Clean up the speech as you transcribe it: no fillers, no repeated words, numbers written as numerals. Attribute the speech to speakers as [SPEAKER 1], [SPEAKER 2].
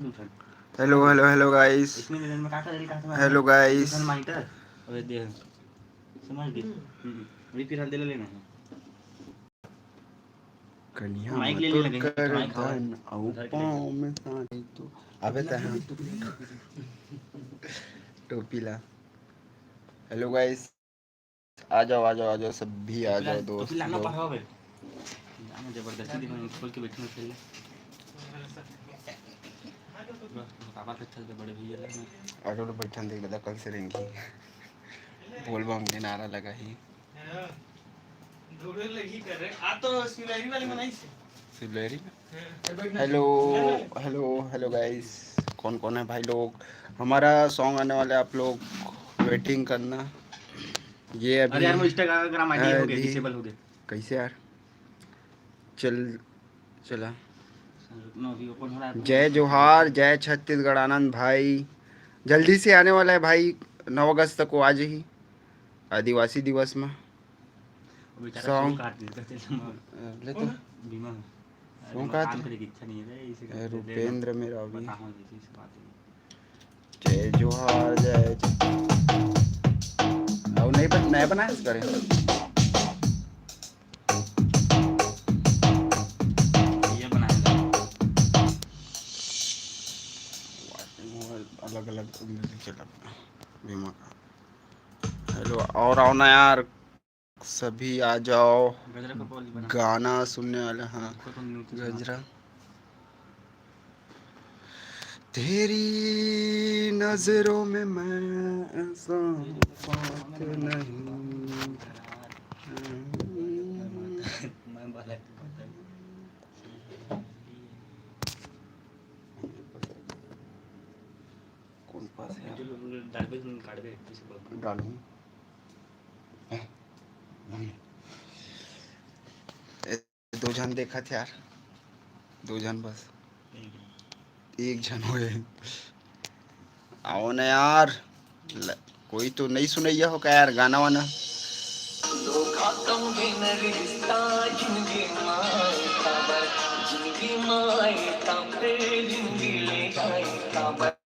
[SPEAKER 1] Hello hello hello guys. Hello guys. कन्या मतुर कर धन औ पाँव में साड़ी तो अबे तहाँ टोपी ला। हेलो गाइस, आ जाओ आ जाओ आ जाओ, सब भी आ जाओ दोस्त लोग। जबरदस्ती खोल के बैठने खेलने पापा के चलते बड़े भैया ऑटो बैठन देख लगा कल से रहेंगी। बोल बम के नारा लगा ही शिवलहरी में। हेलो हेलो हेलो गाइस, कौन कौन है भाई लोग? हमारा सॉन्ग आने वाले, आप लोग वेटिंग करना। ये अभी अरे यार वो इंस्टाग्राम आईडी हो गया, डिसेबल हो गया कैसे यार? चला जय जोहार, जय छत्तीसगढ़ आनंद भाई। जल्दी से आने वाला है भाई, 9 अगस्त तक वो आज ही आदिवासी दिवस में सॉन्ग ले तो रुपेंद्र मेरा भी। जय जोहार जय और नया बनाया करें अलग अलग म्यूजिक चला बीमा का। हेलो और आओ ना यार, सभी आ जाओ, गाना सुनने वाले। हाँ गजरा। तेरी नजरों में मैं ऐसा फाक नहीं। कौन पास है डालूं? दो जन देखा थे यार, दो जन बस, एक जन हुए। आओ ना यार, कोई तो नहीं सुनैया हो क्या यार गाना वाना? जिंदगी माए